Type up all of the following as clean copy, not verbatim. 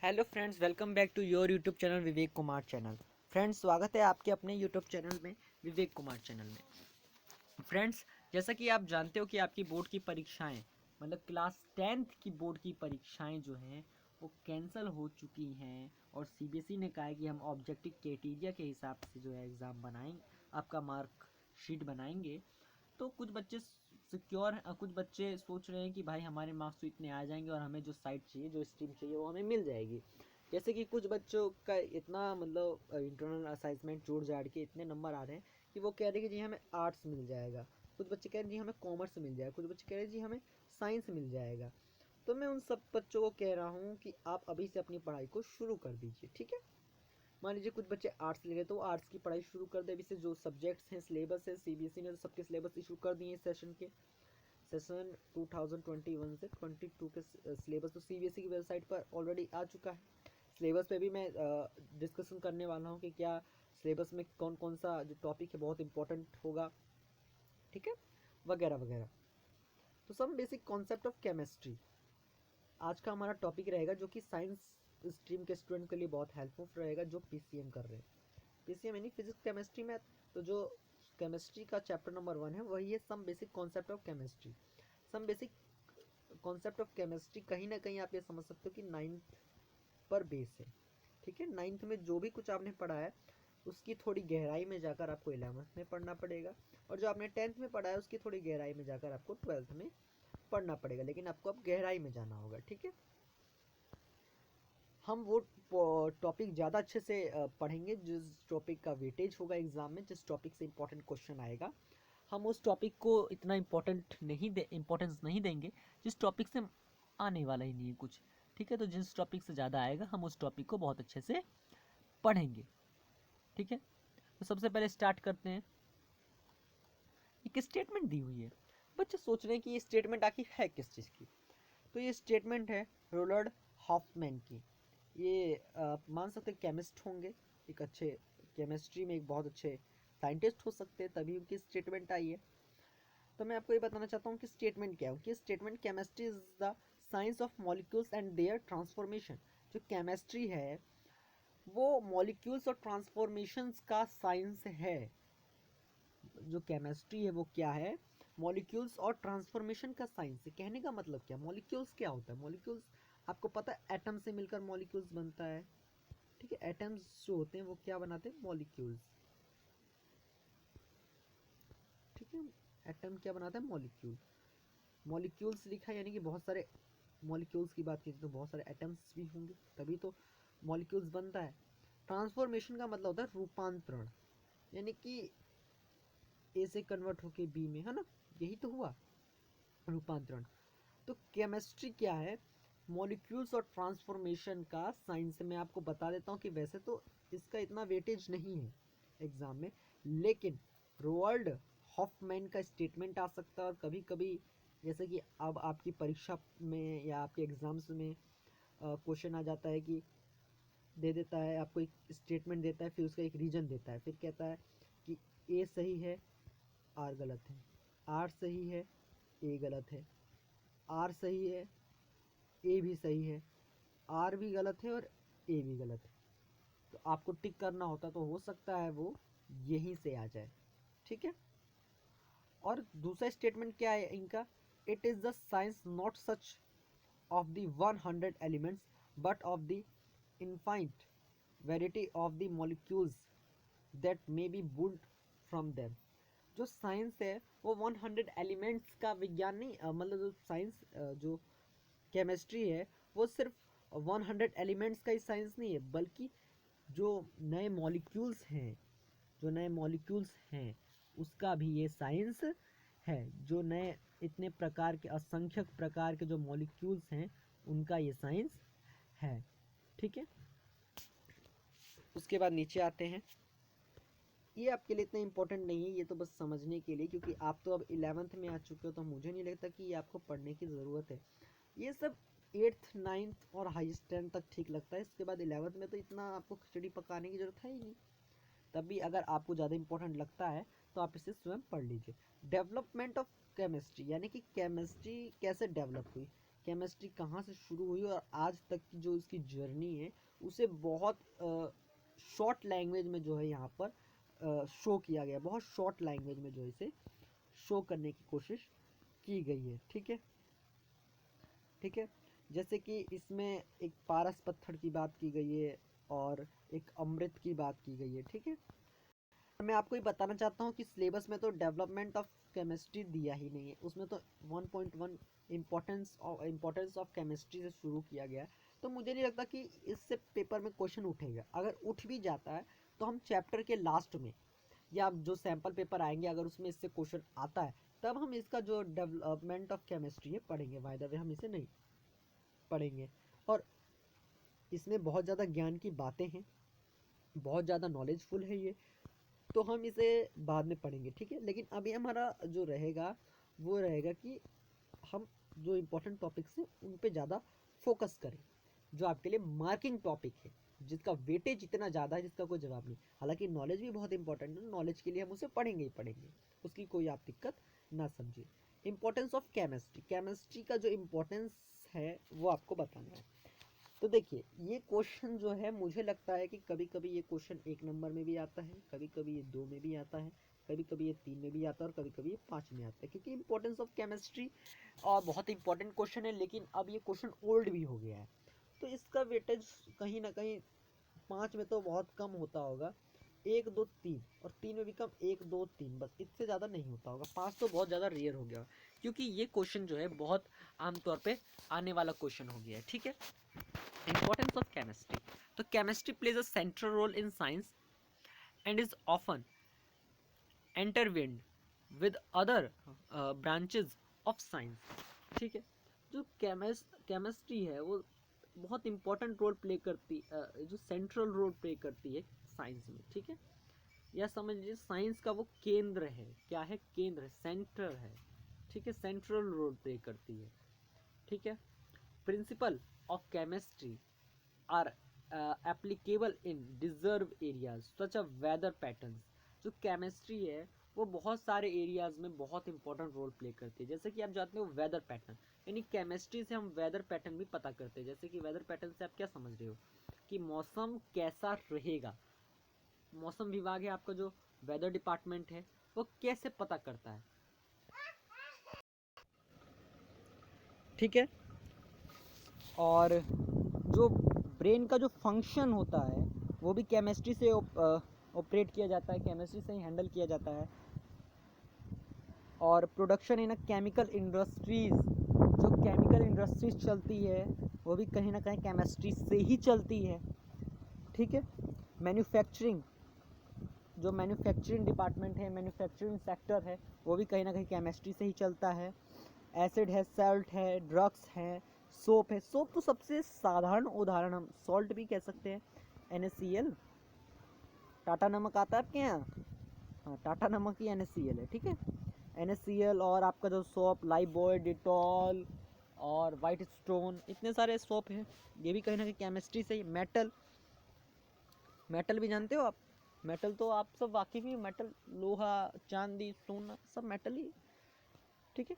Hello friends, welcome back to your YouTube channel Vivek Kumar channel. Friends, स्वागत है आपके अपने यूट्यूब चैनल में विवेक कुमार चैनल में। फ्रेंड्स, जैसा कि आप जानते हो कि आपकी बोर्ड की परीक्षाएं मतलब क्लास 10th की बोर्ड की परीक्षाएं जो हैं वो कैंसिल हो चुकी हैं और सीबीएसई ने कहा है कि हम ऑब्जेक्टिव क्राइटेरिया के हिसाब से जो है एग्ज़ाम बनाएंगे, आपका मार्क शीट बनाएंगे। तो कुछ बच्चे सिक्योर, कुछ बच्चे सोच रहे हैं कि भाई हमारे मार्क्स तो इतने आ जाएंगे और हमें जो साइट चाहिए, जो स्ट्रीम चाहिए वो हमें मिल जाएगी। जैसे कि कुछ बच्चों का इतना मतलब इंटरनल असेसमेंट जोड़ जाड़ के इतने नंबर आ रहे हैं कि वो कह रहे हैं कि जी हमें आर्ट्स मिल जाएगा, कुछ बच्चे कह रहे हैं जी हमें कॉमर्स मिल जाएगा, कुछ बच्चे कह रहे हैं जी हमें साइंस मिल जाएगा। तो मैं उन सब बच्चों को कह रहा हूँ कि आप अभी से अपनी पढ़ाई को शुरू कर दीजिए, ठीक है। मान लीजिए कुछ बच्चे आर्ट्स ले रहे तो आर्ट्स की पढ़ाई शुरू कर दे। अभी से जो सब्जेक्ट्स हैं, सिलेबस है, सीबीएसई ने तो सबके सिलेबस इशू कर दिए सेशन 2021 से 22 के सिलेबस तो सीबीएसई की वेबसाइट पर ऑलरेडी आ चुका है। सिलेबस पे भी मैं डिस्कशन करने वाला हूँ कि क्या सिलेबस में कौन कौन सा जो टॉपिक है बहुत इंपॉर्टेंट होगा, ठीक है, वगैरह वगैरह। तो some basic concept of chemistry आज का हमारा टॉपिक रहेगा, जो कि साइंस स्ट्रीम के स्टूडेंट के लिए बहुत हेल्पफुल रहेगा जो पीसीएम कर रहे हैं। पीसीएम यानी फिजिक्स केमिस्ट्री मैथ। तो जो केमिस्ट्री का चैप्टर नंबर 1 है वही है some basic concept of chemistry. Some basic concept of chemistry कहीं ना कहीं आप ये समझ सकते हो कि 9th पर बेस है, ठीक है। 9th में जो भी कुछ आपने पढ़ा है उसकी थोड़ी गहराई में जाकर आपको 11th में पढ़ना पड़ेगा, और जो आपने 10th में पढ़ा है उसकी थोड़ी गहराई में जाकर आपको 12th में पढ़ना पड़ेगा, लेकिन आपको अब गहराई में जाना होगा, ठीक है। हम वो टॉपिक ज़्यादा अच्छे से पढ़ेंगे जिस टॉपिक का वेटेज होगा एग्जाम में, जिस टॉपिक से इंपॉर्टेंट क्वेश्चन आएगा। हम उस टॉपिक को इतना इम्पोर्टेंस नहीं देंगे जिस टॉपिक से आने वाला ही नहीं है कुछ, ठीक है। तो जिस टॉपिक से ज़्यादा आएगा हम उस टॉपिक को बहुत अच्छे से पढ़ेंगे, ठीक है। तो सबसे पहले स्टार्ट करते हैं। एक स्टेटमेंट दी हुई है, बच्चे सोच रहे हैं कि ये स्टेटमेंट आखिर है किस चीज़ की। तो ये स्टेटमेंट है रोनाल्ड हॉफमैन की। ये आप मान सकते हैं केमिस्ट होंगे, एक अच्छे केमिस्ट्री में एक बहुत अच्छे साइंटिस्ट हो सकते हैं, तभी उनकी स्टेटमेंट आई है। तो मैं आपको ये बताना चाहता हूँ कि स्टेटमेंट क्या है। कि statement chemistry is the science of molecules and their transformation. जो केमिस्ट्री है वो मॉलिक्यूल्स और ट्रांसफॉर्मेशंस का साइंस है। जो केमिस्ट्री है वो क्या है, मॉलिक्यूल्स और ट्रांसफॉर्मेशन का साइंस है। कहने का मतलब क्या, मॉलिक्यूल्स क्या होता है। मॉलिक्यूल्स आपको पता है एटम से मिलकर मॉलिक्यूल्स बनता है, ठीक है। एटम्स जो होते हैं वो क्या बनाते हैं, मॉलिक्यूल्स, ठीक है। एटम क्या बनाता है, मॉलिक्यूल। मॉलिक्यूल्स लिखा है यानी कि बहुत सारे मॉलिक्यूल्स की बात की तो बहुत सारे एटम्स भी होंगे, तभी तो मॉलिक्यूल्स बनता है। ट्रांसफॉर्मेशन का मतलब होता है रूपांतरण, यानी कि ए से कन्वर्ट होके बी में, है ना, यही तो हुआ रूपांतरण। तो केमिस्ट्री क्या है, मॉलिक्यूल्स और ट्रांसफॉर्मेशन का साइंस। मैं आपको बता देता हूँ कि वैसे तो इसका इतना वेटेज नहीं है एग्जाम में, लेकिन रोनाल्ड हॉफमैन का स्टेटमेंट आ सकता है। और कभी कभी जैसे कि अब आपकी परीक्षा में या आपके एग्जाम्स में क्वेश्चन आ जाता है कि दे देता है आपको एक स्टेटमेंट देता है, फिर उसका एक रीजन देता है, फिर कहता है कि ए सही है, आर गलत है, आर सही है, ए गलत है, आर सही है, ए भी सही है, आर भी गलत है और ए भी गलत है। तो आपको टिक करना होता, तो हो सकता है वो यहीं से आ जाए, ठीक है। और दूसरा स्टेटमेंट क्या है इनका, it is the science not such of the 100 elements but of the infinite variety of the molecules that may be built from them. जो साइंस है वो 100 एलिमेंट्स का विज्ञान नहीं, मतलब जो साइंस जो केमिस्ट्री है वो सिर्फ 100 एलिमेंट्स का ही साइंस नहीं है, बल्कि जो नए मॉलिक्यूल्स हैं, जो नए मॉलिक्यूल्स हैं उसका भी ये साइंस है। जो नए इतने प्रकार के असंख्यक प्रकार के जो मॉलिक्यूल्स हैं उनका ये साइंस है, ठीक है। उसके बाद नीचे आते हैं। ये आपके लिए इतना इंपॉर्टेंट नहीं है, ये तो बस समझने के लिए, क्योंकि आप तो अब 11th में आ चुके हो, तो मुझे नहीं लगता कि ये आपको पढ़ने की ज़रूरत है। ये सब 8th 9th और हाईएस्ट 10th तक ठीक लगता है, इसके बाद 11th में तो इतना आपको खिचड़ी पकाने की ज़रूरत है ही नहीं। तब भी अगर आपको ज़्यादा इंपॉर्टेंट लगता है तो आप इसे स्वयं पढ़ लीजिए। डेवलपमेंट ऑफ केमिस्ट्री, यानी कि केमिस्ट्री कैसे डेवलप हुई। केमिस्ट्री कहाँ से शुरू हुई और आज तक की जो इसकी जर्नी है उसे बहुत शॉर्ट लैंग्वेज में जो है यहाँ पर शो किया गया, बहुत शॉर्ट लैंग्वेज में जो है इसे शो करने की कोशिश की गई है। ठीक है, ठीक है। जैसे कि इसमें एक पारस पत्थर की बात की गई है और एक अमृत की बात की गई है। ठीक है, मैं आपको ये बताना चाहता हूँ कि सिलेबस में तो डेवलपमेंट ऑफ केमिस्ट्री दिया ही नहीं है, उसमें तो 1.1 इम्पोर्टेंस ऑफ केमिस्ट्री से शुरू किया गया है। तो मुझे नहीं लगता कि इससे पेपर में क्वेश्चन उठेगा। अगर उठ भी जाता है तो हम चैप्टर के लास्ट में या जो सैम्पल पेपर आएंगे अगर उसमें इससे क्वेश्चन आता है तब हम इसका जो डेवलपमेंट ऑफ केमिस्ट्री है पढ़ेंगे, बाय द वे हम इसे नहीं पढ़ेंगे। और इसमें बहुत ज़्यादा ज्ञान की बातें हैं, बहुत ज़्यादा नॉलेजफुल है ये, तो हम इसे बाद में पढ़ेंगे। ठीक है, लेकिन अभी हमारा जो रहेगा वो रहेगा कि हम जो इम्पोर्टेंट टॉपिक्स हैं उन पे ज़्यादा फोकस करें, जो आपके लिए मार्किंग टॉपिक है, जिसका वेटेज इतना ज़्यादा है जिसका कोई जवाब नहीं। हालांकि नॉलेज भी बहुत इंपॉर्टेंट है, नॉलेज के लिए हम उसे पढ़ेंगे ही पढ़ेंगे, उसकी कोई आप दिक्कत ना समझिए। इम्पोर्टेंस ऑफ केमिस्ट्री, केमिस्ट्री का जो इम्पोर्टेंस है वो आपको बताना है। तो देखिए ये क्वेश्चन जो है मुझे लगता है कि कभी कभी ये क्वेश्चन 1 नंबर में भी आता है, कभी कभी ये 2 में भी आता है, कभी कभी ये 3 में भी आता है और कभी कभी ये 5 में आता है, क्योंकि इंपॉर्टेंस ऑफ केमिस्ट्री और बहुत इंपॉर्टेंट क्वेश्चन है। लेकिन अब ये क्वेश्चन ओल्ड भी हो गया है तो इसका वेटेज कहीं ना कहीं 5 में तो बहुत कम होता होगा, 1 2 3 और 3 में भी कम 1 2 3, बस इससे ज़्यादा नहीं होता होगा। 5 तो बहुत ज़्यादा रेयर हो गया, क्योंकि ये क्वेश्चन जो है बहुत आमतौर पे आने वाला क्वेश्चन हो गया है। ठीक है, importance of chemistry. So chemistry plays a central role in science and is often intertwined with other branches of science. ठीक है, जो केमिस्ट्री है वो बहुत इंपॉर्टेंट रोल प्ले करती जो सेंट्रल रोल प्ले करती है साइंस में। ठीक है, या समझ लीजिए साइंस का वो केंद्र है। क्या है? केंद्र है, सेंटर है। ठीक है, सेंट्रल रोल प्ले करती है। ठीक है, principle of chemistry are applicable in deserved areas such as weather patterns। जो केमिस्ट्री है वो बहुत सारे एरियाज में बहुत इंपॉर्टेंट रोल प्ले करती है। जैसे कि आप जानते हो वेदर पैटर्न, यानी केमिस्ट्री से हम वेदर पैटर्न भी पता करते हैं। जैसे कि वेदर पैटर्न से आप क्या समझ रहे हो कि मौसम कैसा रहेगा। मौसम विभाग है आपका, जो वेदर डिपार्टमेंट है, वो कैसे पता करता है। ठीक है, और जो ब्रेन का जो फंक्शन होता है वो भी केमिस्ट्री से ऑपरेट किया जाता है, केमिस्ट्री से ही हैंडल किया जाता है। और प्रोडक्शन इन केमिकल इंडस्ट्रीज, जो केमिकल इंडस्ट्रीज चलती है वो भी कहीं ना कहीं केमिस्ट्री से ही चलती है। ठीक है, मैन्युफैक्चरिंग, जो मैन्युफैक्चरिंग डिपार्टमेंट है, मैन्युफैक्चरिंग सेक्टर है, वो भी कहीं ना कहीं केमिस्ट्री से ही चलता है। एसिड है, सॉल्ट है, ड्रग्स हैं, सोप है। सोप तो सबसे साधारण उदाहरण, हम सॉल्ट भी कह सकते हैं, NaCl। टाटा नमक आता है आपके यहाँ? हाँ, टाटा नमक ही NaCl है। ठीक है, NaCl। और आपका जो सोप, लाइबॉय, डिटॉल और वाइट स्टोन, इतने सारे सोप हैं, ये भी कहीं ना कहीं केमिस्ट्री से ही। मेटल, मेटल भी जानते हो आप? मेटल तो आप सब वाकिफ ही, मेटल लोहा, चांदी, सोना, सब मेटल ही। ठीक है,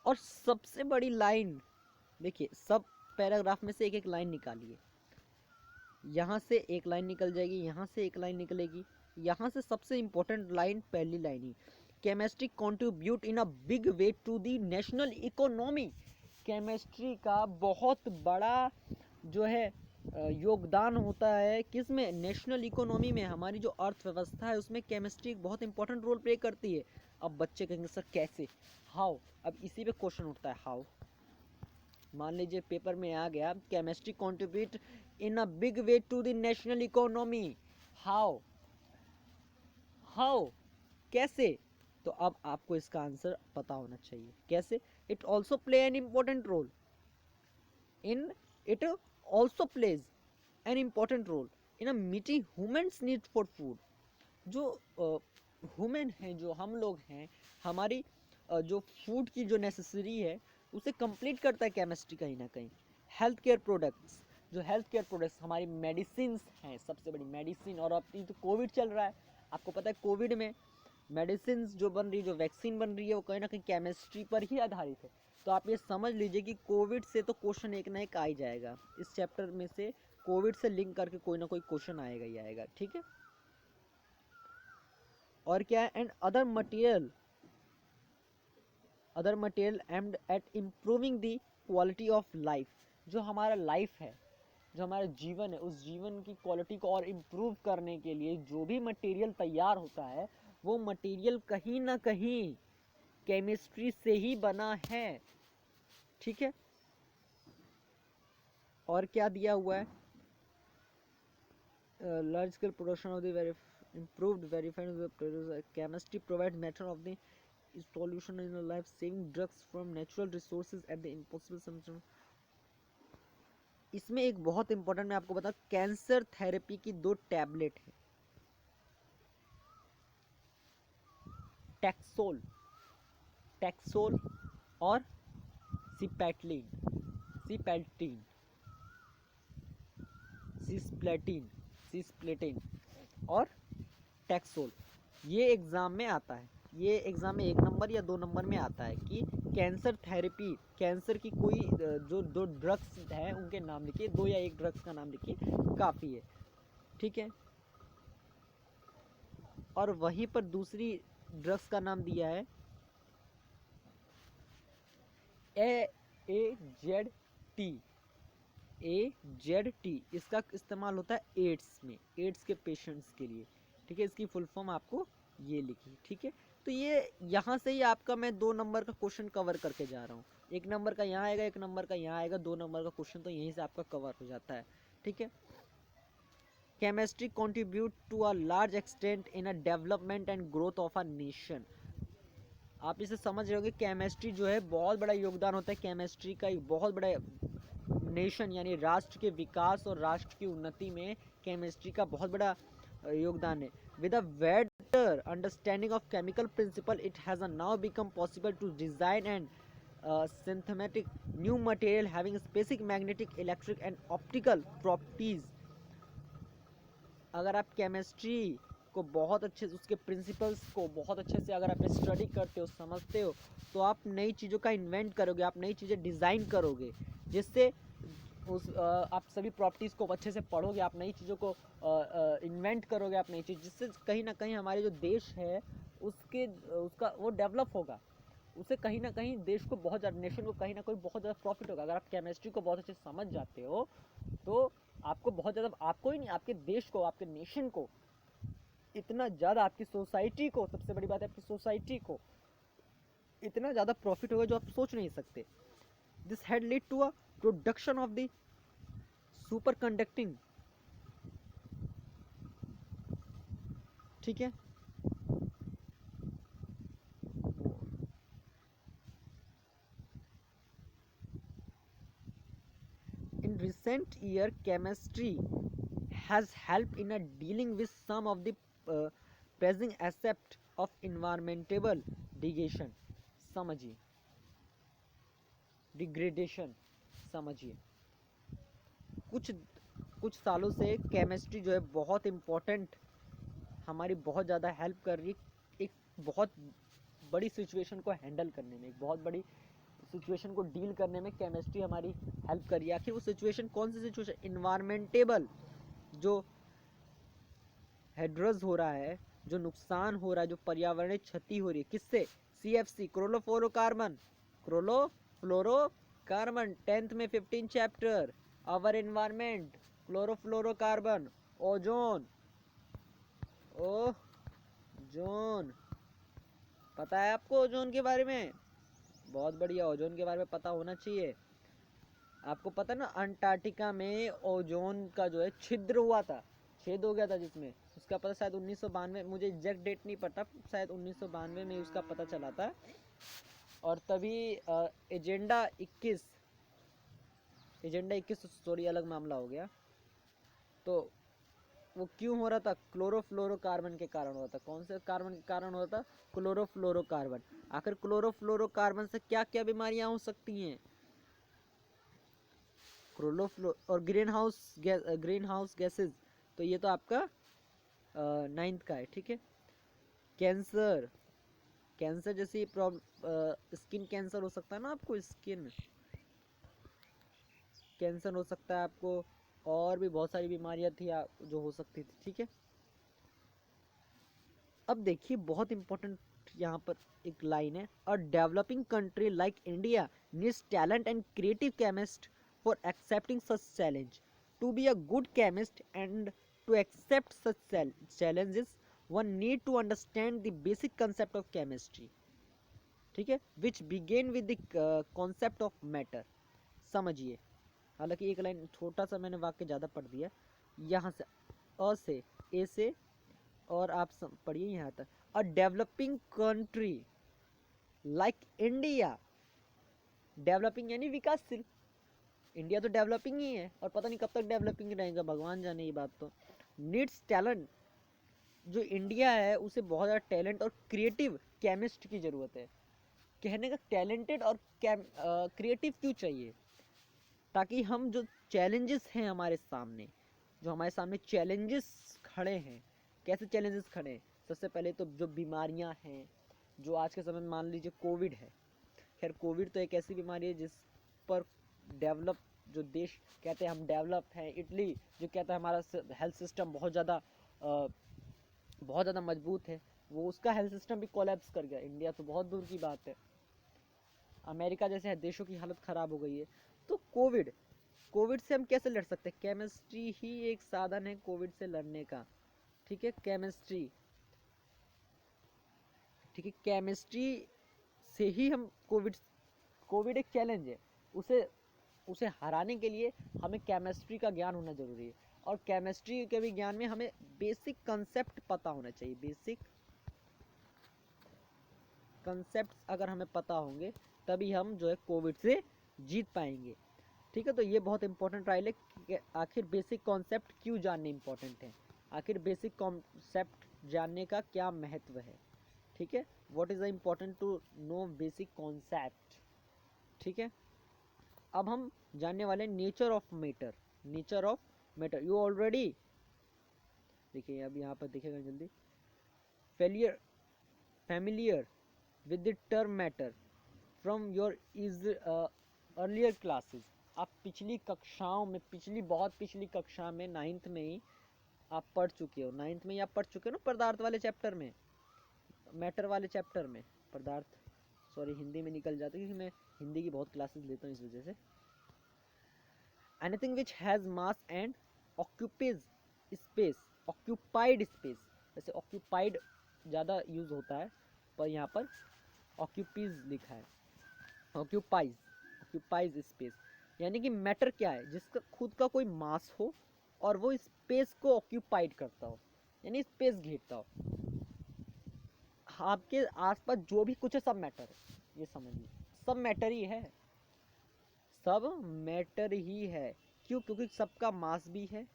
और सबसे बड़ी लाइन देखिए, सब पैराग्राफ में से एक एक लाइन निकालिए। यहाँ से एक लाइन निकल जाएगी, यहाँ से एक लाइन निकलेगी, यहाँ से सबसे इंपॉर्टेंट लाइन पहली लाइन ही, chemistry contribute in a big way to the national economy. Chemistry का बहुत बड़ा जो है योगदान होता है किसमें? नेशनल इकोनॉमी में। हमारी जो अर्थव्यवस्था है उसमें केमिस्ट्री एक बहुत इंपॉर्टेंट रोल प्ले करती है। अब बच्चे कहेंगे सर कैसे, हाउ? अब इसी पे क्वेश्चन उठता है, हाउ। मान लीजिए पेपर में आ गया, chemistry contribute in a big way to the national economy, how? How, कैसे? तो अब आपको इसका आंसर पता होना चाहिए, कैसे? It also play an important role in, it also plays an important role in a meeting humans need for food. जो ह्यूमन हैं, जो हम लोग हैं, हमारी जो फूड की जो नेसेसरी है उसे कंप्लीट करता है केमिस्ट्री कहीं ना कहीं। हेल्थ केयर प्रोडक्ट्स, जो हेल्थ केयर प्रोडक्ट्स हमारी मेडिसिन हैं, सबसे बड़ी मेडिसिन। और अब तो कोविड चल रहा है, आपको पता है कोविड में मेडिसिन जो बन रही है, जो वैक्सीन बन रही है, वो कहीं ना कहीं केमिस्ट्री पर ही आधारित है। तो आप ये समझ लीजिए कि कोविड से तो क्वेश्चन एक ना एक आ ही जाएगा। इस चैप्टर में से कोविड से लिंक करके कोई ना कोई क्वेश्चन आएगा ही आएगा, ठीक है। और क्या है, and other material aimed at improving the quality of life. जो हमारा लाइफ है, जो हमारा जीवन है, उस जीवन की क्वालिटी को और इम्प्रूव करने के लिए जो भी मटेरियल तैयार होता है वो मटेरियल कहीं ना कहीं केमिस्ट्री से ही बना है, ठीक है। और क्या दिया हुआ है, large scale production of the improved verified chemistry provides method of the solution in a life saving drugs from natural resources at the impossible solution। इसमें एक बहुत इंपॉर्टेंट मैं आपको बता, कैंसर थेरेपी की 2 टैबलेट है, टैक्सोल और सिपैल्टीन सिस्प्लेटिन और टैक्सोल। ये एग्जाम में आता है, ये एग्जाम में 1 नंबर या 2 नंबर में आता है कि कैंसर थेरेपी, कैंसर की कोई जो 2 ड्रग्स हैं उनके नाम लिखिए, 2 या 1 ड्रग्स का नाम लिखिए, काफ़ी है, ठीक है। और वहीं पर दूसरी ड्रग्स का नाम दिया है AZT। इसका इस्तेमाल होता है एड्स में, एड्स के पेशेंट्स के लिए, ठीक है। इसकी फुल फॉर्म आपको ये लिखी, ठीक है। तो ये यहाँ से ही आपका मैं 2 नंबर का क्वेश्चन कवर करके जा रहा हूँ। 1 नंबर का यहाँ आएगा, 1 नंबर का यहाँ आएगा, 2 नंबर का क्वेश्चन तो यहीं से आपका कवर हो जाता है, ठीक है। Chemistry contribute to a large extent in a development and growth of a nation. आप इसे समझ रहे होंगे, केमिस्ट्री जो है बहुत बड़ा योगदान होता है, केमिस्ट्री का एक बहुत बड़ा नेशन यानी राष्ट्र के विकास और राष्ट्र की उन्नति में केमिस्ट्री का बहुत बड़ा योगदान है। With a better understanding of chemical principle it has now become possible to design and synthetic new material having specific magnetic, electric and optical properties. अगर आप केमिस्ट्री को बहुत अच्छे से, उसके प्रिंसिपल्स को बहुत अच्छे से अगर आप स्टडी करते हो, समझते हो, तो आप नई चीज़ों का इन्वेंट करोगे, आप नई चीज़ें डिज़ाइन करोगे, जिससे आप सभी प्रॉपर्टीज़ को अच्छे से पढ़ोगे, आप नई चीज़ों को इन्वेंट करोगे, आप नई चीज़, जिससे कहीं ना कहीं हमारे जो देश है उसका वो डेवलप होगा, उससे कहीं ना कहीं देश को बहुत ज़्यादा, नेशन को कहीं ना कहीं बहुत ज़्यादा प्रॉफिट होगा। अगर आप केमिस्ट्री को बहुत अच्छे से समझ जाते हो तो आपको बहुत ज़्यादा, आपको ही नहीं, आपके देश को, आपके नेशन को इतना ज़्यादा, आपकी सोसाइटी को, सबसे बड़ी बात है आपकी सोसाइटी को इतना ज़्यादा प्रॉफिट होगा जो आप सोच नहीं सकते। This had lead to a production of the super conducting, ठीक है। In recent year, chemistry has helped in a dealing with some of the pressing aspects of environmental degradation, समझिए, डिग्रेडेशन समझिए। कुछ सालों से केमिस्ट्री जो है बहुत इम्पोर्टेंट, हमारी बहुत ज़्यादा हेल्प कर रही है एक बहुत बड़ी सिचुएशन को हैंडल करने में, एक बहुत बड़ी सिचुएशन को डील करने में केमिस्ट्री हमारी हेल्प करी। आखिर वो सिचुएशन कौन सी सिचुएशन, इन्वायरमेंटेबल, जो हेड्रस हो रहा है, जो नुकसान हो रहा है, जो पर्यावरणीय क्षति हो रही है, किससे, CFC, क्लोरोफ्लोरोकार्बन 10th में 15 chapter, our environment, chlorofluorocarbon, ozone, ozone, पता है आपको ओजोन के बारे में? बहुत बढ़िया, ओजोन के बारे में पता होना चाहिए। आपको पता ना, अंटार्कटिका में ओजोन का जो है छिद्र हुआ था, छेद हो गया था, जिसमें उसका पता शायद 1992, मुझे एग्जैक्ट डेट नहीं पता, शायद 1992 में उसका पता चला था। और तभी एजेंडा 21 सॉरी अलग मामला हो गया। तो वो क्यों हो रहा था? क्लोरोफ्लोरोकार्बन के कारण होता। कौन से कार्बन के कारण होता? क्लोरोफ्लोरोकार्बन। आखिर क्लोरोफ्लोरोकार्बन से क्या क्या बीमारियां हो सकती हैं? और ग्रीन हाउस गैसेस, तो ये तो आपका 9th का है, ठीक है। कैंसर, कैंसर जैसी प्रॉब्लम, स्किन कैंसर हो सकता है ना आपको, स्किन कैंसर हो सकता है आपको, और भी बहुत सारी बीमारियां थी जो हो सकती थी, ठीक है। अब देखिए बहुत इंपॉर्टेंट यहाँ पर एक लाइन है, a developing country like India needs talent and creative chemist for accepting such challenge. To be a good chemist and to accept such challenges one need to understand the basic concept of chemistry, ठीक है, विच begin with the concept of matter. समझिए, हालांकि एक line छोटा सा मैंने वाक्य ज़्यादा पढ़ दिया, यहाँ से अ से ए से, और आप पढ़िए यहाँ तक, अ developing country like India, developing यानी विकासशील, इंडिया तो डेवलपिंग ही है, और पता नहीं कब तक डेवलपिंग रहेगा, भगवान जाने ये बात तो। नीड्स टैलेंट, जो इंडिया है उसे बहुत ज़्यादा टैलेंट और क्रिएटिव केमिस्ट की ज़रूरत है। कहने का टैलेंटेड और क्रिएटिव क्यों चाहिए, ताकि हम जो चैलेंजेस हैं हमारे सामने, जो हमारे सामने चैलेंजेस खड़े हैं, कैसे चैलेंजेस खड़े हैं, सबसे पहले तो जो बीमारियां हैं, जो आज के समय में मान लीजिए कोविड है। खैर कोविड तो एक ऐसी बीमारी है जिस पर डेवलप, जो देश कहते हैं हम डेवलप हैं, इटली जो कहता है हमारा हेल्थ सिस्टम बहुत ज़्यादा मजबूत है, वो उसका हेल्थ सिस्टम भी कोलैप्स कर गया। इंडिया तो बहुत दूर की बात है, अमेरिका जैसे देशों की हालत ख़राब हो गई है। तो कोविड से हम कैसे लड़ सकते हैं, केमिस्ट्री ही एक साधन है कोविड से लड़ने का, ठीक है, केमिस्ट्री, ठीक है, केमिस्ट्री से ही हम कोविड एक चैलेंज है, उसे उसे हराने के लिए हमें केमिस्ट्री का ज्ञान होना जरूरी है, और केमिस्ट्री के भी ज्ञान में हमें बेसिक कंसेप्ट पता होना चाहिए। बेसिक कंसेप्ट अगर हमें पता होंगे तभी हम जो है कोविड से जीत पाएंगे, ठीक है। तो ये बहुत इंपॉर्टेंट ट्रायल है कि आखिर बेसिक कॉन्सेप्ट क्यों जानने इंपॉर्टेंट है, आखिर बेसिक कॉन्सेप्ट जानने का क्या महत्व है, ठीक है, what is the important to know basic concept, ठीक है। अब हम जानने वाले nature of matter, nature of matter you already, देखिए अब यहाँ पर दिखेगा जल्दी, failure familiar with the term matter from your is earlier classes। आप पिछली कक्षाओं में, बहुत पिछली कक्षा में, 9th में ही आप पढ़ चुके हो, 9th में ही आप पढ़ चुके हो ना, पदार्थ वाले चैप्टर में, मैटर वाले चैप्टर में, पदार्थ, सॉरी हिंदी में निकल जाता है क्योंकि मैं हिंदी की बहुत क्लासेस लेता हूँ इस वजह से। Anything which has mass and occupies space, occupied space, वैसे ऑक्यूपाइड ज़्यादा यूज होता है, पर यहाँ पर ऑक्यूपीज लिखा है, ऑक्यूपाइज स्पेस, यानी कि मैटर क्या है, जिसका खुद का कोई मास हो और वो स्पेस को ऑक्यूपाइड करता हो, यानी स्पेस घेरता हो। आपके आसपास जो भी कुछ है सब मैटर है, ये समझिए, सब मैटर ही है, सब मैटर ही है। क्यों, क्योंकि सबका मास भी है,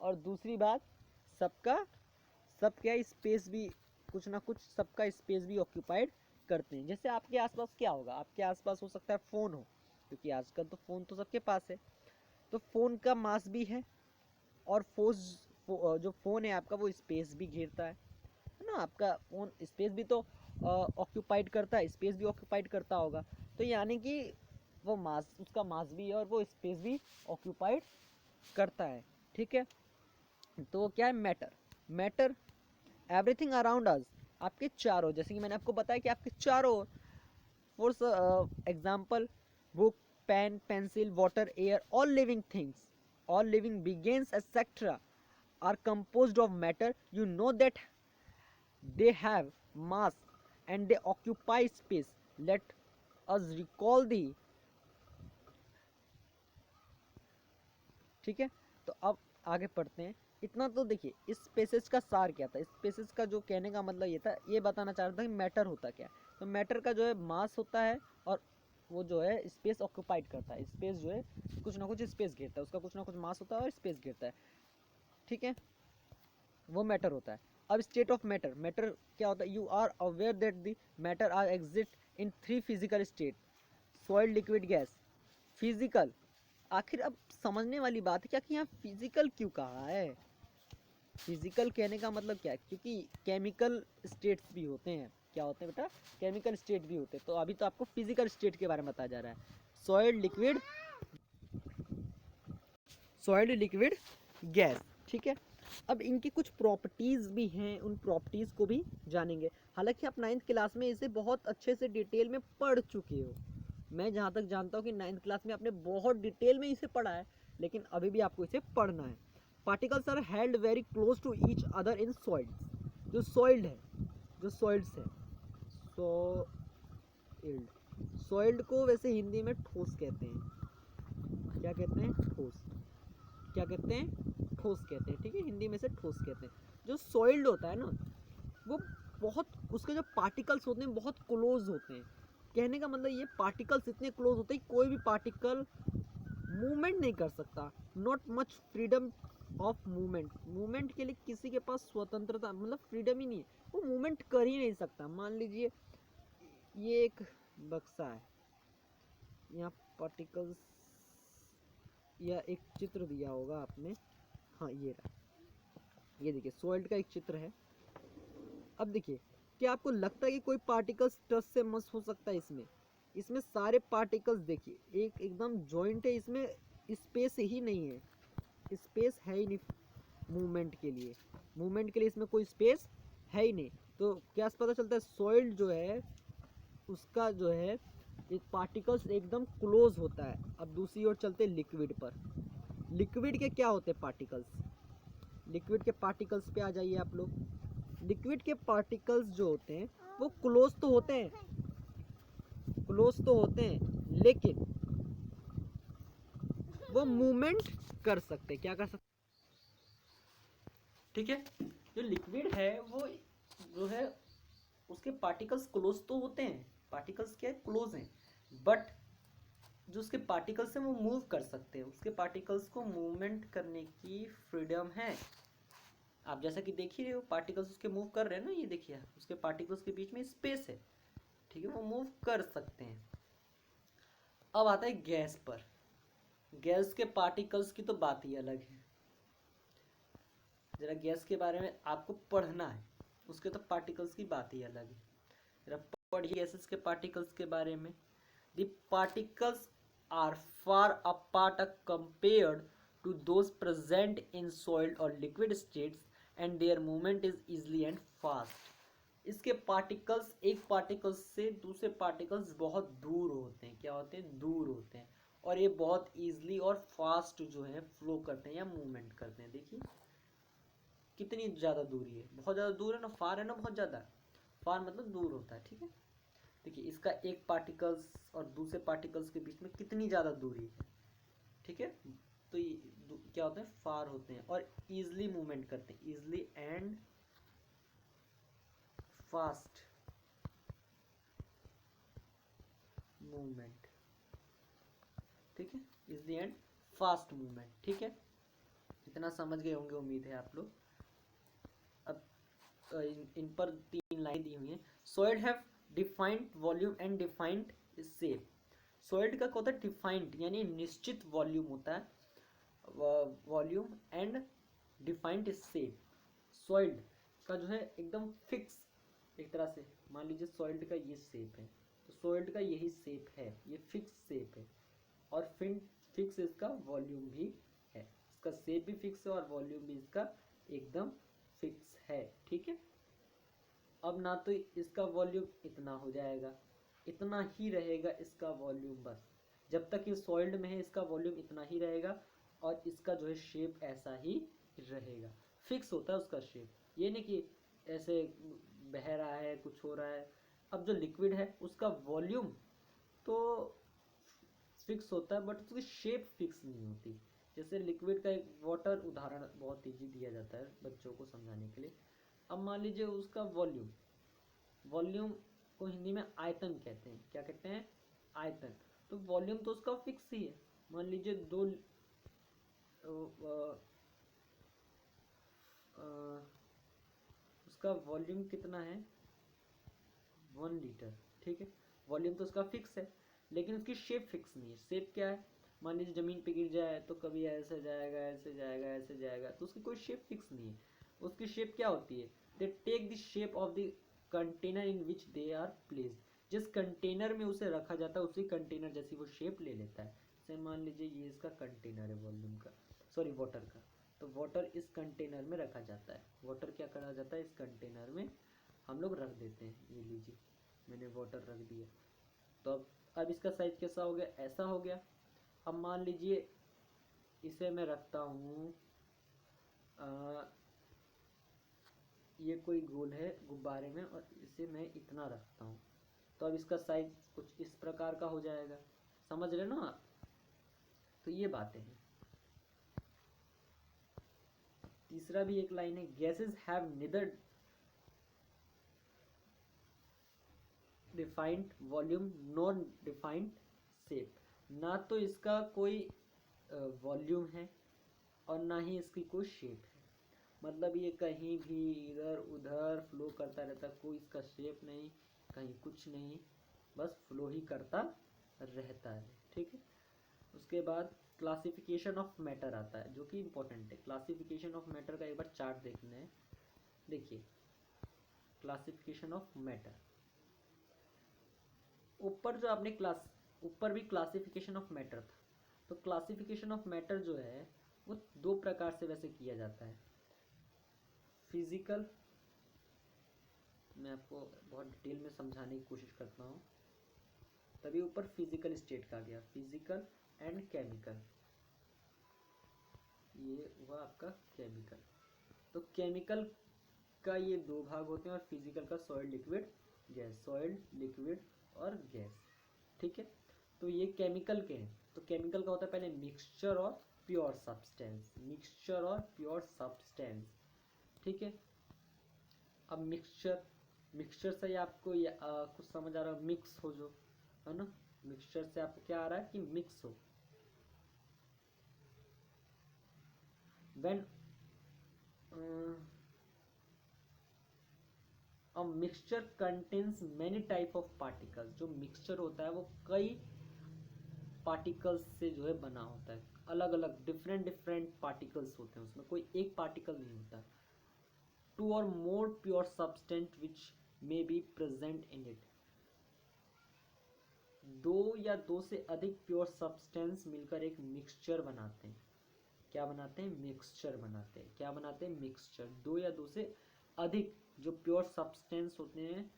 और दूसरी बात सबका सबका स्पेस भी, कुछ ना कुछ सबका स्पेस भी ऑक्यूपाइड करते हैं। जैसे आपके आसपास क्या होगा, आपके आसपास हो सकता है फ़ोन हो, क्योंकि आजकल तो फ़ोन तो सबके पास है, तो फ़ोन का मास भी है, और जो फ़ोन है आपका वो स्पेस भी घेरता है ना, आपका फ़ोन स्पेस भी तो ऑक्यूपाइड करता है, स्पेस भी ऑक्यूपाइड करता होगा, तो यानी कि वो मास, उसका मास भी है और वो स्पेस भी ऑक्यूपाइड करता है, ठीक है। तो क्या है matter, matter everything around us, आपके चारों, जैसे कि मैंने आपको बताया कि आपके चारों, for example book, pen, pencil, water, air, all living beings etc are composed of matter, you know that they have mass and they occupy space। Let us recall the, ठीक है। तो अब आगे पढ़ते हैं। इतना तो देखिए इस पैसेज का सार क्या था, इस पैसेज का जो कहने का मतलब ये था, ये बताना चाह रहा था कि मैटर होता क्या है। तो मैटर का जो है मास होता है, और वो जो है स्पेस ऑक्यूपाइड करता है, स्पेस जो है कुछ ना कुछ स्पेस घेरता है, उसका कुछ ना कुछ मास होता है और स्पेस घेरता है, ठीक है, वो मैटर होता है। अब स्टेट ऑफ मैटर, मैटर क्या होता है, you are aware that the matter are exist in 3 physical state, solid, liquid, gas. Physical, आखिर अब समझने वाली बात है क्या कि यहाँ फिजिकल क्यों कहा है, फिजिकल कहने का मतलब क्या है, क्योंकि केमिकल स्टेट्स भी होते हैं। क्या होते हैं बेटा, केमिकल स्टेट भी होते हैं। तो अभी तो आपको फिजिकल स्टेट के बारे में बताया जा रहा है। Soiled, liquid, soiled, liquid, gas, ठीक है। अब इनकी कुछ प्रॉपर्टीज़ भी हैं, उन प्रॉपर्टीज़ को भी जानेंगे। हालांकि आप 9th क्लास में इसे बहुत अच्छे से डिटेल में पढ़ चुके हो। मैं जहाँ तक जानता हूँ कि 9th क्लास में आपने बहुत डिटेल में इसे पढ़ा है, लेकिन अभी भी आपको इसे पढ़ना है। Particles are held very close to each other in solids. जो सॉइल्ड है, जो सॉइल्ड्स है, सॉइल्ड, सॉइल्ड को वैसे हिंदी में ठोस कहते हैं। क्या कहते हैं, ठोस। क्या कहते हैं, ठोस कहते हैं, ठीक है, हिंदी में से ठोस कहते हैं। जो सॉइल्ड होता है ना, वो बहुत, उसके जो पार्टिकल्स होते हैं बहुत क्लोज होते हैं। कहने का मतलब ये पार्टिकल्स इतने क्लोज होते हैं कोई भी पार्टिकल मूवमेंट नहीं कर सकता। Not much freedom of movement, movement के लिए किसी के पास स्वतंत्रता मतलब फ्रीडम ही नहीं है, वो मूवमेंट कर ही नहीं सकता। मान लीजिए ये एक बक्सा है, यहाँ पार्टिकल्स, या एक चित्र दिया होगा आपने, हाँ ये रहा, ये देखिए सॉइल्ड का एक चित्र है। अब देखिए, क्या आपको लगता है कि कोई पार्टिकल्स टच से मस हो सकता है इसमें? इसमें सारे पार्टिकल्स देखिए एक एकदम जॉइंट है, इसमें स्पेस ही नहीं है, स्पेस है ही नहीं मूवमेंट के लिए, मूवमेंट के लिए इसमें कोई स्पेस है ही नहीं। तो क्या पता चलता है, सॉइल्ड जो है उसका जो है एक पार्टिकल्स एकदम क्लोज होता है। अब दूसरी ओर चलते हैं लिक्विड पर। लिक्विड के क्या होते हैं पार्टिकल्स, लिक्विड के पार्टिकल्स पे आ जाइए आप लोग। लिक्विड के पार्टिकल्स जो होते हैं वो क्लोज तो होते हैं, क्लोज तो होते हैं, लेकिन वो मूवमेंट कर सकते हैं। क्या कर सकते, ठीक है। जो लिक्विड है वो जो है उसके पार्टिकल्स क्लोज तो होते हैं, पार्टिकल्स क्या है, क्लोज हैं, बट जो उसके पार्टिकल्स हैं वो मूव कर सकते हैं, उसके पार्टिकल्स को मूवमेंट करने की फ्रीडम है। आप जैसा कि देख ही रहे हो पार्टिकल्स उसके मूव कर रहे हैं ना, ये देखिए उसके पार्टिकल्स के बीच में स्पेस है, ठीक है, वो मूव कर सकते हैं। अब आता है गैस पर। गैस के पार्टिकल्स की तो बात ही अलग है। जरा गैस के बारे में आपको पढ़ना है, उसके तो पार्टिकल्स की बात ही अलग है। जरा पढ़िए गैसेस के पार्टिकल्स के बारे में। The particles are far apart compared to those present in solid or liquid states and their movement is easily and fast. इसके पार्टिकल्स एक पार्टिकल्स से दूसरे पार्टिकल्स बहुत दूर होते हैं। क्या होते हैं, दूर होते हैं, और ये बहुत ईजिली और फास्ट जो है फ्लो करते हैं या मूवमेंट करते हैं। देखिए कितनी ज़्यादा दूरी है, बहुत ज़्यादा दूर है ना, फार है ना, बहुत ज़्यादा, फार मतलब दूर होता है, ठीक है। देखिए इसका एक पार्टिकल्स और दूसरे पार्टिकल्स के बीच में कितनी ज़्यादा दूरी है, ठीक है। तो ये क्या होते हैं, फार होते हैं और ईजिली मूवमेंट करते हैं, ईजिली एंड फास्ट मूवमेंट, ठीक है, ईजिली एंड फास्ट मूवमेंट, ठीक है। इतना समझ गए होंगे उम्मीद है आप लोग। अब इन पर 3 लाइन दी हुई हैं। Solid have defined volume and defined shape. Solid का क्या होता है, डिफाइंड यानी निश्चित वॉल्यूम होता है, volume and defined shape. Soiled का जो है एकदम फिक्स, एक तरह से मान लीजिए सॉइल्ड का ये शेप है, तो सॉइल्ड का यही शेप है, ये फिक्स शेप है, और फिर फिक्स इसका वॉल्यूम भी है, इसका शेप भी फिक्स है और वॉल्यूम भी इसका एकदम फिक्स है, ठीक है। अब ना तो इसका वॉल्यूम इतना हो जाएगा, इतना ही रहेगा इसका वॉल्यूम, बस जब तक ये सॉइल्ड में है इसका वॉल्यूम इतना ही रहेगा, और इसका जो है शेप ऐसा ही रहेगा, फिक्स होता है उसका शेप, ये नहीं कि ऐसे बह रहा है कुछ हो रहा है। अब जो लिक्विड है उसका वॉल्यूम तो फिक्स होता है बट उसकी शेप फिक्स नहीं होती। जैसे लिक्विड का एक वाटर उदाहरण बहुत ईजी दिया जाता है बच्चों को समझाने के लिए। अब मान लीजिए उसका वॉल्यूम, वॉल्यूम को हिंदी में आयतन कहते हैं। क्या कहते हैं, आयतन। तो वॉल्यूम तो उसका फिक्स ही है। मान लीजिए दो उसका वॉल्यूम कितना है, 1 लीटर, ठीक है। वॉल्यूम तो उसका फिक्स है, लेकिन उसकी शेप फिक्स नहीं है। शेप क्या है, मान लीजिए ज़मीन पे गिर जाए तो कभी ऐसे जाएगा, ऐसे जाएगा, ऐसे जाएगा, तो उसकी कोई शेप फिक्स नहीं है। उसकी शेप क्या होती है? They take the shape of the container in which they are placed. जिस कंटेनर में उसे रखा जाता है उसी कंटेनर जैसी वो शेप ले लेता है। जैसे मान लीजिए ये इसका कंटेनर है वॉल्यूम का, सॉरी वाटर का, तो वाटर इस कंटेनर में रखा जाता है। वाटर क्या करा जाता है, इस कंटेनर में हम लोग रख देते हैं। ये लीजिए मैंने वाटर रख दिया, तो अब इसका साइज कैसा हो गया, ऐसा हो गया। अब मान लीजिए इसे मैं रखता हूँ, ये कोई गोल है गुब्बारे में और इसे मैं इतना रखता हूँ, तो अब इसका साइज कुछ इस प्रकार का हो जाएगा। समझ रहे ना आप? तो ये बातें हैं। तीसरा भी एक लाइन है, gases have neither defined volume nor defined shape. ना तो इसका कोई वॉल्यूम है और ना ही इसकी कोई शेप है। मतलब ये कहीं भी इधर उधर फ्लो करता रहता, कोई इसका शेप नहीं, कहीं कुछ नहीं, बस फ्लो ही करता रहता है। ठीक है। उसके बाद क्लासिफिकेशन ऑफ मैटर आता है, जो कि इम्पोर्टेंट है। क्लासिफिकेशन ऑफ मैटर का एक बार चार्ट देखना है। देखिए क्लासिफिकेशन ऑफ मैटर, ऊपर जो आपने क्लास ऊपर भी क्लासिफिकेशन ऑफ मैटर था, तो क्लासिफिकेशन ऑफ मैटर जो है वो दो प्रकार से वैसे किया जाता है। फिजिकल, मैं आपको बहुत डिटेल में समझाने की कोशिश करता हूँ, तभी ऊपर फिजिकल स्टेट का गया, फिजिकल एंड केमिकल। ये हुआ आपका केमिकल। तो केमिकल का ये दो भाग होते हैं और फिजिकल का soil liquid gas, soil liquid और गैस। ठीक है। तो ये केमिकल के हैं। तो केमिकल का होता है पहले मिक्सचर और प्योर सब्सटेंस, मिक्सचर और प्योर सब्सटेंस। ठीक है। अब मिक्सचर, मिक्सचर से ही आपको कुछ समझ आ रहा है, मिक्स हो जो, है ना। मिक्सचर से आपको क्या आ रहा है कि मिक्स हो। व्हेन अब mixture contains many type of particles. जो मिक्सचर होता है वो कई पार्टिकल्स से जो है बना होता है, अलग अलग डिफरेंट डिफरेंट पार्टिकल्स होते हैं उसमें, कोई एक पार्टिकल नहीं होता। टू और more pure substance which may be present in it. दो या दो से अधिक प्योर सब्सटेंस मिलकर एक मिक्सचर बनाते हैं। क्या बनाते हैं? मिक्सचर बनाते हैं। क्या बनाते हैं? मिक्सचर। दो या दो से अधिक जो प्योर सब्सटेंस होते हैं,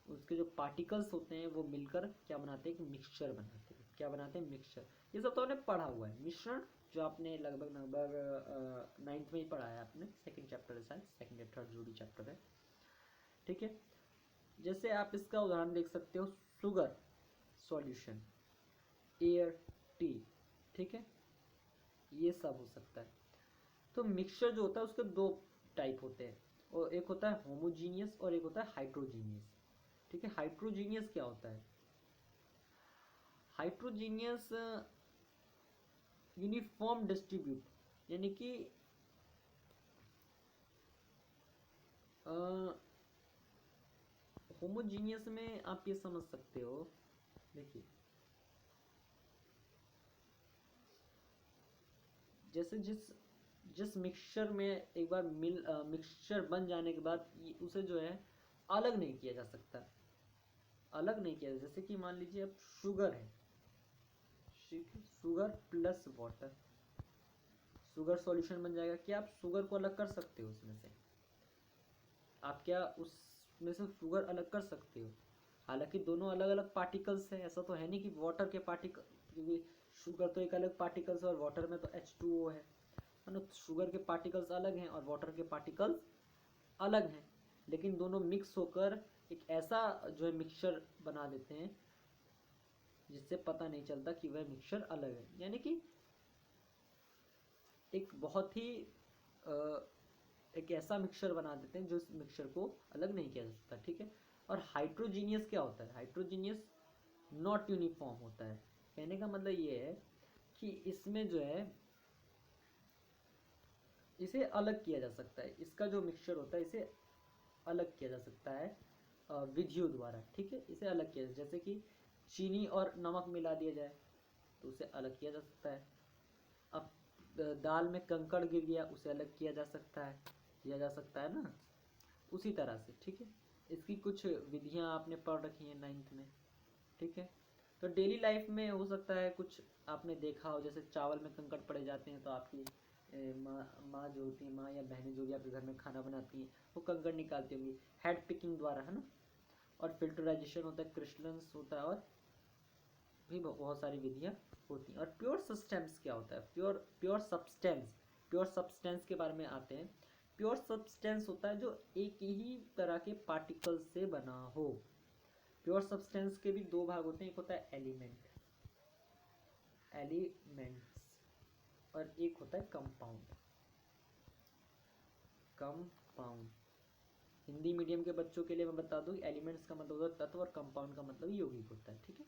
उसके जो पार्टिकल्स होते हैं वो मिलकर क्या बनाते हैं? एक मिक्सचर बनाते हैं। क्या बनाते हैं? मिक्सचर। ये सब तो आपने पढ़ा हुआ है, मिश्रण, जो आपने लगभग लगभग 9th में ही पढ़ा है आपने, सेकंड चैप्टर है शायद, सेकंड या थर्ड जो भी चैप्टर है। ठीक है। जैसे आप इसका उदाहरण देख सकते हो, शुगर सॉल्यूशन, एयर, टी। ठीक है। ये सब हो सकता है। तो मिक्सचर जो होता है उसके दो टाइप होते हैं, और एक होता है होमोजीनियस और एक होता है हाइड्रोजीनियस। ठीक है। हाइड्रोजीनियस क्या होता है? हाइड्रोजीनियस यूनिफॉर्म डिस्ट्रीब्यूट, यानी कि होमोजीनियस में आप ये समझ सकते हो। देखिए जैसे जिस जिस मिक्सचर में एक बार मिक्सचर बन जाने के बाद उसे जो है अलग नहीं किया जा सकता, अलग नहीं किया। जैसे कि मान लीजिए अब शुगर है, sugar plus water, sugar solution बन जाएगा। क्या आप शुगर को अलग कर सकते हो उसमें से? आप क्या उसमें से शुगर अलग कर सकते हो? हालांकि दोनों अलग अलग पार्टिकल्स हैं, ऐसा तो है नहीं कि वाटर के पार्टिकल, क्योंकि शुगर तो एक अलग पार्टिकल्स है और वाटर में तो H2O है ना। शुगर के पार्टिकल्स अलग हैं और वाटर के पार्टिकल्स अलग हैं, लेकिन दोनों मिक्स होकर एक ऐसा जो है मिक्सचर बना देते हैं जिससे पता नहीं चलता कि वह मिक्सचर अलग है। यानी कि एक बहुत ही एक ऐसा मिक्सचर बना देते हैं जो इस मिक्सचर को अलग नहीं किया जा सकता। ठीक है। और हाइड्रोजीनियस क्या होता है? हाइड्रोजीनियस नॉट यूनिफॉर्म होता है। कहने का मतलब ये है कि इसमें जो है इसे अलग किया जा सकता है, इसका जो मिक्सचर होता है इसे अलग किया जा सकता है विधियों द्वारा। ठीक है। इसे अलग किया, जैसे कि चीनी और नमक मिला दिया जाए तो उसे अलग किया जा सकता है। अब दाल में कंकड़ गिर गया, उसे अलग किया जा सकता है। दिया जा सकता है ना, उसी तरह से, ठीक है। इसकी कुछ विधियां आपने पढ़ रखी हैं 9th में, ठीक है। तो डेली लाइफ में हो सकता है कुछ आपने देखा हो, जैसे चावल में कंकड़ पड़े जाते हैं तो आपकी माँ जो होती है, माँ या बहनें जो भी आपके घर में खाना बनाती हैं वो कंकड़ निकालती होंगी हेड पिकिंग द्वारा, है ना। और फिल्टराइजेशन होता है, क्रिस्टल्स होता है, और भी बहुत सारी विधियाँ होती हैं। और प्योर सब्सटेंस क्या होता है? प्योर सब्सटेंस के बारे में आते हैं। प्योर सब्सटेंस होता है जो एक ही तरह के पार्टिकल से बना हो। प्योर सब्सटेंस के भी दो भाग होते हैं, एक होता है एलिमेंट्स और एक होता है कंपाउंड। हिंदी मीडियम के बच्चों के लिए मैं बता दूं, एलिमेंट्स का मतलब होता है तत्व और कंपाउंड का मतलब यौगिक होता है, ठीक है।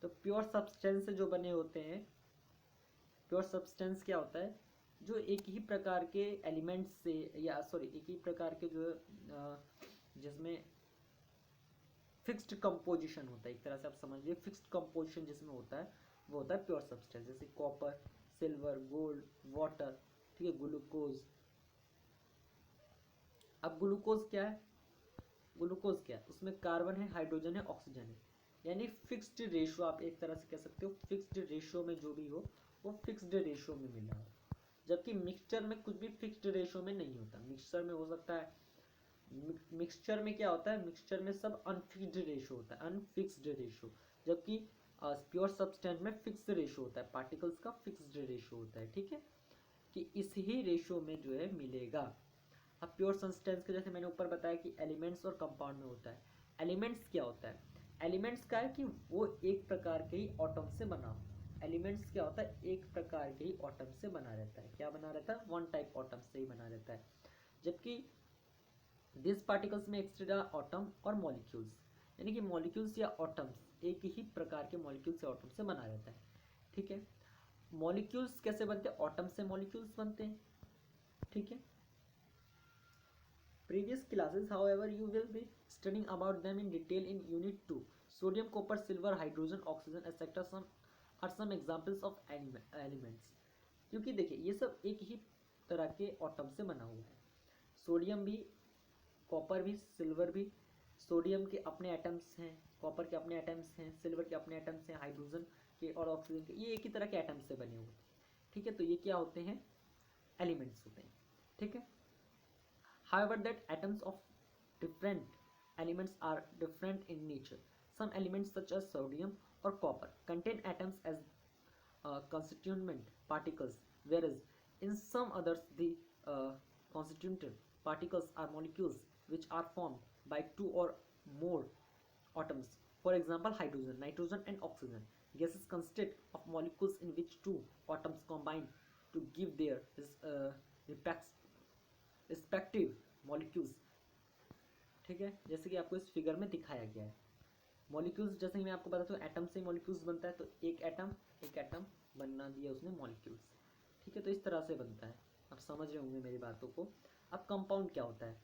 तो प्योर सब्सटेंस से जो बने होते हैं, प्योर सब्सटेंस क्या होता है? जो एक ही प्रकार के एलिमेंट्स से, या सॉरी एक ही प्रकार के जो जिसमें फिक्स्ड कंपोजिशन होता है, एक तरह से आप समझ लीजिए फिक्स्ड कंपोजिशन जिसमें होता है वो होता है प्योर सब्सटेंस। जैसे कॉपर, सिल्वर, गोल्ड, वाटर, ठीक है, ग्लूकोज। अब ग्लूकोज क्या है? उसमें कार्बन है, हाइड्रोजन है, ऑक्सीजन है, यानी फिक्स्ड रेशियो, आप एक तरह से कह सकते हो फिक्स्ड रेशियो में जो भी हो वो फिक्स्ड रेशियो में मिला हो। जबकि मिक्सचर में कुछ भी फिक्स्ड रेशियो में नहीं होता। मिक्सचर में हो सकता है, मिक्सचर में क्या होता है, मिक्सचर में सब अनफिक्स्ड रेशियो होता है, अनफिक्स्ड रेशियो। जबकि प्योर सब्सटेंस में फिक्स्ड रेशियो होता है, पार्टिकल्स का फिक्स्ड रेशियो होता है, ठीक है, कि इस ही रेशियो में जो है मिलेगा। अब प्योर सब्सटेंस के जैसे मैंने ऊपर बताया कि एलिमेंट्स और कंपाउंड में होता है। एलिमेंट्स क्या होता है? एलिमेंट्स का है कि वो एक प्रकार के ही एटम से बना हो। एलिमेंट्स क्या होता है? एक प्रकार के ही एटम से बना रहता है। क्या बना रहता है? वन टाइप एटम से ही बना रहता है। जबकि दिस पार्टिकल्स में एक्स्ट्रा एटम और मॉलिक्यूल्स, यानी कि मॉलिक्यूल्स या एटम्स एक ही प्रकार के मॉलिक्यूल्स या एटम से बना रहता है, ठीक है। मॉलिक्यूल्स कैसे बनते हैं? एटम से मॉलिक्यूल्स बनते हैं, ठीक है। Previous classes, however, you will be studying about them in detail in Unit 2. Sodium, copper, silver, hydrogen, oxygen, etc. are some examples of elements. क्योंकि देखिए ये सब एक ही तरह के एटम से बना हुआ है। सोडियम भी, कॉपर भी, सिल्वर भी। सोडियम के अपने एटम्स हैं, कॉपर के अपने एटम्स हैं, सिल्वर के अपने एटम्स हैं, हाइड्रोजन के और ऑक्सीजन के, ये एक ही तरह के एटम्स से बने हुए हैं, ठीक है। तो ये क्या होते हैं? एलिमेंट्स होते हैं, ठीक है। However, that atoms of different elements are different in nature. Some elements such as sodium or copper contain atoms as constituent particles, whereas in some others the constituent particles are molecules which are formed by two or more atoms. For example, hydrogen, nitrogen and oxygen. Gases consist of molecules in which two atoms combine to give their respective molecules, ठीक है, जैसे कि आपको इस figure में दिखाया गया है। मॉलिक्यूल्स जैसे कि मैं आपको बताता हूँ, एटम से मॉलिक्यूल्स बनता है, तो एक एटम बनना दिया उसने मॉलिक्यूल्स, ठीक है। तो इस तरह से बनता है, आप समझ रहे होंगे मेरी बातों को। अब कंपाउंड क्या होता है?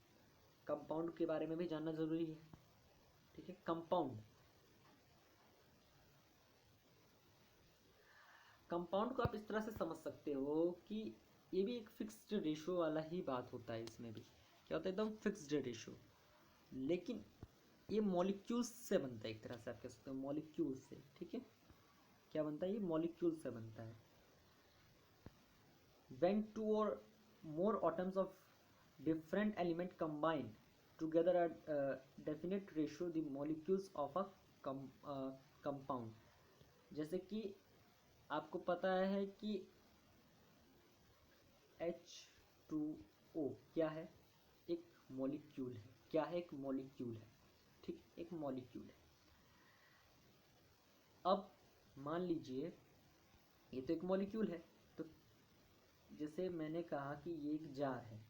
कंपाउंड के बारे में भी जानना जरूरी है, ठीक है। कंपाउंड को आप इस तरह से समझ सकते हो कि ये भी एक फिक्स्ड रेशियो वाला ही बात होता है। इसमें भी क्या होता है? एकदम फिक्स्ड रेशियो, लेकिन ये मॉलिक्यूल्स से बनता है, एक तरह से आप कह सकते हो मॉलिक्यूल से, ठीक है। क्या बनता है? ये मॉलिक्यूल से बनता है। when two or more atoms of different element combine together at a definite ratio, the molecules of a compound, जैसे कि आपको पता है कि H2O क्या है? एक मॉलिक्यूल है। क्या है? एक मॉलिक्यूल है, ठीक, एक मॉलिक्यूल है। अब मान लीजिए ये तो एक मॉलिक्यूल है, तो जैसे मैंने कहा कि ये एक जार है।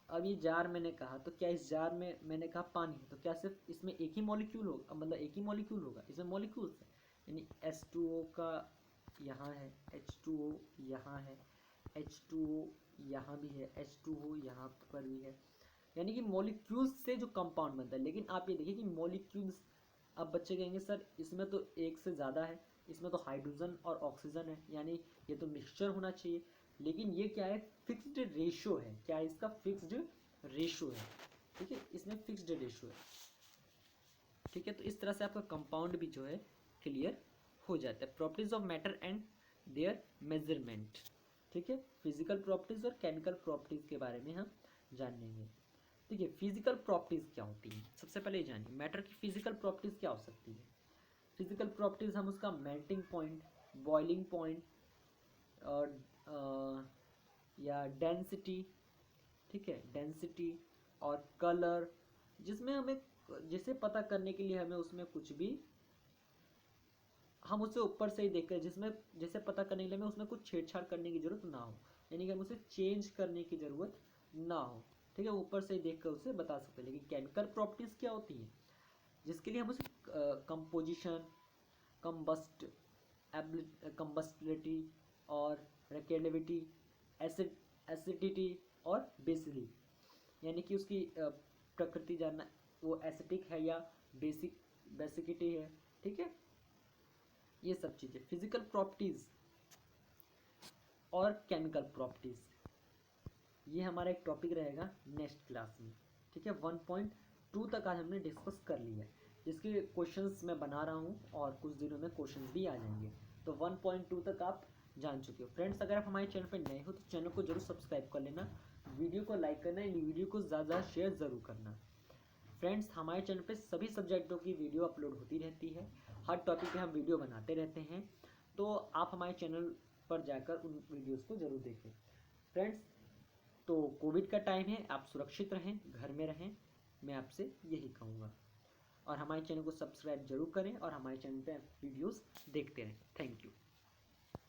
अब ये जार मैंने कहा, तो क्या इस जार में मैंने कहा पानी है, तो क्या सिर्फ इसमें एक ही मॉलिक्यूल होगा? मतलब एक ही मॉलिक्यूल होगा? इसमें मॉलिक्यूल्स है, यानी H2O का यहाँ है, H2O यहाँ है, H2O यहाँ भी है, H2O यहाँ पर भी है, यानी कि मॉलिक्यूल्स से जो कंपाउंड बनता है। लेकिन आप ये देखिए कि मॉलिक्यूल्स अब बच्चे कहेंगे सर इसमें तो एक से ज़्यादा है, इसमें तो हाइड्रोजन और ऑक्सीजन है, यानी ये तो मिक्सचर होना चाहिए। लेकिन ये क्या है, फिक्स्ड रेशो है। क्या है इसका, फिक्स्ड रेशो है। ठीक है, इसमें फिक्स्ड रेशो है। ठीक है, तो इस तरह से आपका कंपाउंड भी जो है क्लियर हो जाता है। Properties of matter and there measurement. ठीक है, फिजिकल प्रॉपर्टीज और केमिकल प्रॉपर्टीज के बारे में हम जानेंगे। ठीक है, फिजिकल प्रॉपर्टीज क्या होती है, सबसे पहले जानिए मैटर की फिजिकल प्रॉपर्टीज क्या हो सकती है। फिजिकल प्रॉपर्टीज हम उसका मेल्टिंग पॉइंट, बॉइलिंग पॉइंट और या डेंसिटी, ठीक है, डेंसिटी और कलर, जिसमें हमें जिसे पता करने के लिए हमें उसमें कुछ भी हम उसे ऊपर से ही देख कर, जिसमें जैसे पता करने के लिए हमें उसमें कुछ छेड़छाड़ करने की जरूरत ना हो, यानी कि हम उसे चेंज करने की जरूरत ना हो। ठीक है, ऊपर से ही देख कर उसे बता सकते हैं। लेकिन केमिकल प्रॉपर्टीज क्या होती है, जिसके लिए हम उसे कंपोजिशन, कंबस्ट कंबस्टिबिलिटी और रेकेलेबिलिटी, एसिडिटी और बेसिली, यानी कि उसकी प्रकृति जानना, वो एसिडिक है या बेसिकिटी है। ठीक है, ये सब चीज़ें फिजिकल प्रॉपर्टीज और केमिकल प्रॉपर्टीज, ये हमारा एक टॉपिक रहेगा नेक्स्ट क्लास में। ठीक है, 1.2 तक आज हमने डिस्कस कर लिया है, जिसके क्वेश्चंस मैं बना रहा हूँ और कुछ दिनों में क्वेश्चंस भी आ जाएंगे। तो 1.2 तक आप जान चुके हो। फ्रेंड्स, अगर आप हमारे चैनल पर नए हो तो चैनल को जरूर सब्सक्राइब कर लेना, वीडियो को लाइक करना, इन वीडियो को ज़्यादा शेयर ज़रूर करना। फ्रेंड्स, हमारे चैनल पे सभी सब्जेक्टों की वीडियो अपलोड होती रहती है, हर टॉपिक पे हम वीडियो बनाते रहते हैं, तो आप हमारे चैनल पर जाकर उन वीडियोस को ज़रूर देखें। फ्रेंड्स, तो कोविड का टाइम है, आप सुरक्षित रहें, घर में रहें, मैं आपसे यही कहूँगा। और हमारे चैनल को सब्सक्राइब जरूर करें और हमारे चैनल पे वीडियोस देखते रहें। Thank you.